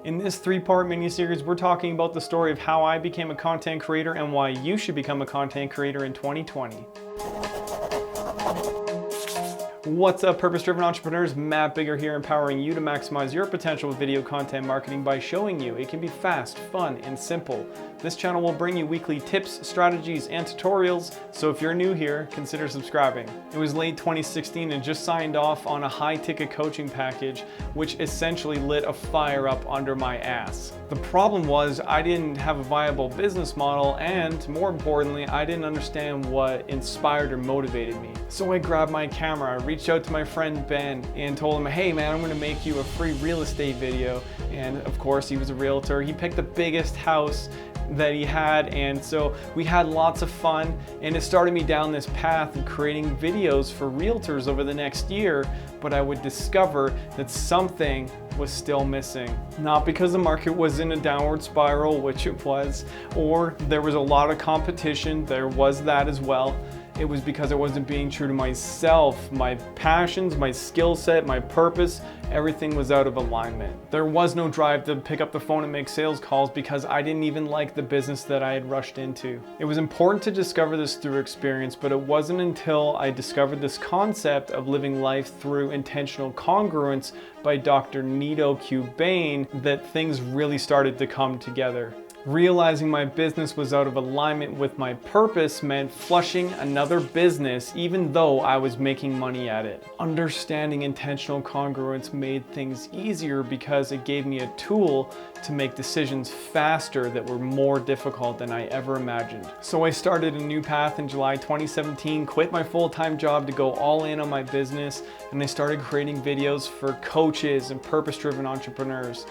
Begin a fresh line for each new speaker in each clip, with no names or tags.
In this three-part mini-series, we're talking about the story of how I became a content creator and why you should become a content creator in 2020. What's up, purpose-driven entrepreneurs? Matt Bigger here, empowering you to maximize your potential with video content marketing by showing you it can be fast, fun, and simple. This channel will bring you weekly tips, strategies, and tutorials, so if you're new here, consider subscribing. It was late 2016 and just signed off on a high-ticket coaching package, which essentially lit a fire up under my ass. The problem was I didn't have a viable business model, and more importantly, I didn't understand what inspired or motivated me. So I grabbed my camera, I reached out to my friend Ben and told him, hey man, I'm gonna make you a free real estate video. And of course, he was a realtor. He picked the biggest house that he had, and so we had lots of fun, and it started me down this path of creating videos for realtors over the next year. But I would discover that something was still missing. Not because the market was in a downward spiral, which it was, or there was a lot of competition. There was that as well. It was because I wasn't being true to myself, my passions, my skill set, my purpose. Everything was out of alignment. There was no drive to pick up the phone and make sales calls because I didn't even like the business that I had rushed into. It was important to discover this through experience, but it wasn't until I discovered this concept of living life through intentional congruence by Dr. Nito Bain that things really started to come together. Realizing my business was out of alignment with my purpose meant flushing another business even though I was making money at it. Understanding intentional congruence made things easier because it gave me a tool to make decisions faster that were more difficult than I ever imagined. So I started a new path in July 2017, quit my full-time job to go all in on my business, and I started creating videos for coaches and purpose-driven entrepreneurs.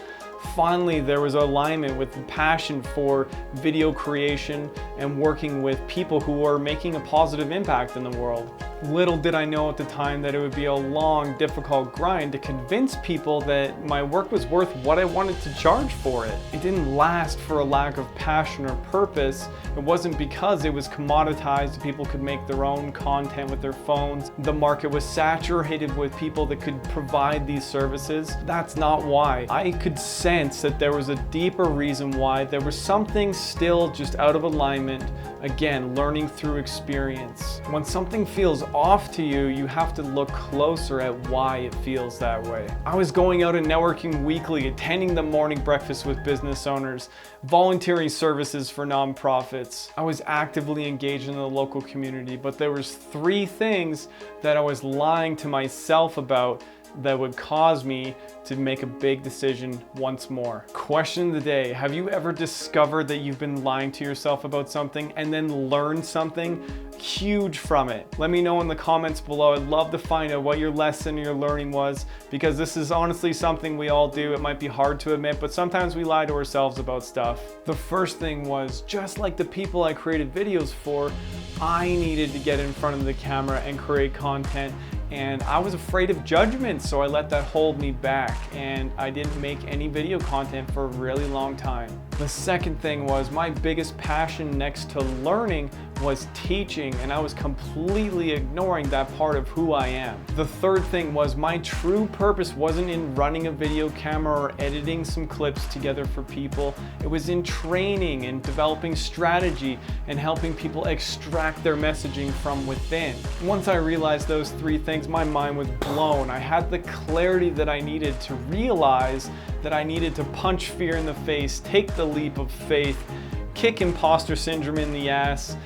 Finally, there was alignment with the passion for video creation and working with people who are making a positive impact in the world. Little did I know at the time that it would be a long, difficult grind to convince people that my work was worth what I wanted to charge for it. It didn't last for a lack of passion or purpose. It wasn't because it was commoditized, people could make their own content with their phones. The market was saturated with people that could provide these services. That's not why. I could sense that there was a deeper reason why. There was something still just out of alignment. Again, learning through experience. When something feels off to you, you have to look closer at why it feels that way. I was going out and networking weekly, attending the morning breakfast with business owners, volunteering services for nonprofits. I was actively engaged in the local community, but there was three things that I was lying to myself about that would cause me to make a big decision once more. Question of the day: have you ever discovered that you've been lying to yourself about something and then learned something huge from it? Let me know in the comments below. I'd love to find out what your lesson or your learning was, because this is honestly something we all do. It might be hard to admit, but sometimes we lie to ourselves about stuff. The first thing was, just like the people I created videos for, I needed to get in front of the camera and create content. And I was afraid of judgment, so I let that hold me back, and I didn't make any video content for a really long time. The second thing was, my biggest passion next to learning was teaching, and I was completely ignoring that part of who I am. The third thing was, my true purpose wasn't in running a video camera or editing some clips together for people. It was in training and developing strategy and helping people extract their messaging from within. Once I realized those three things, my mind was blown. I had the clarity that I needed to realize that I needed to punch fear in the face, take the leap of faith, kick imposter syndrome in the ass,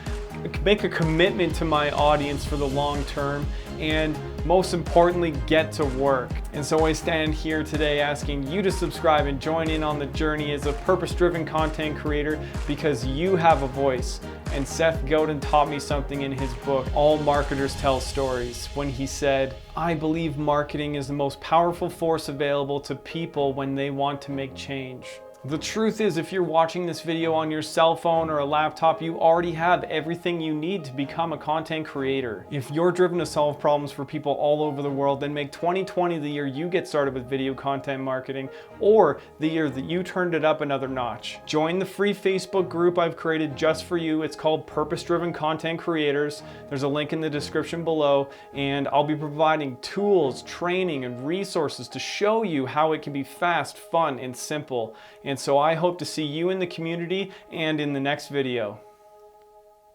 make a commitment to my audience for the long term, and most importantly, get to work. And so I stand here today asking you to subscribe and join in on the journey as a purpose-driven content creator, because you have a voice. And Seth Godin taught me something in his book, All Marketers Tell Stories, when he said, I believe marketing is the most powerful force available to people when they want to make change. The truth is, if you're watching this video on your cell phone or a laptop, you already have everything you need to become a content creator. If you're driven to solve problems for people all over the world, then make 2020 the year you get started with video content marketing, or the year that you turned it up another notch. Join the free Facebook group I've created just for you. It's called Purpose-Driven Content Creators. There's a link in the description below, and I'll be providing tools, training, and resources to show you how it can be fast, fun, and simple. And so I hope to see you in the community and in the next video.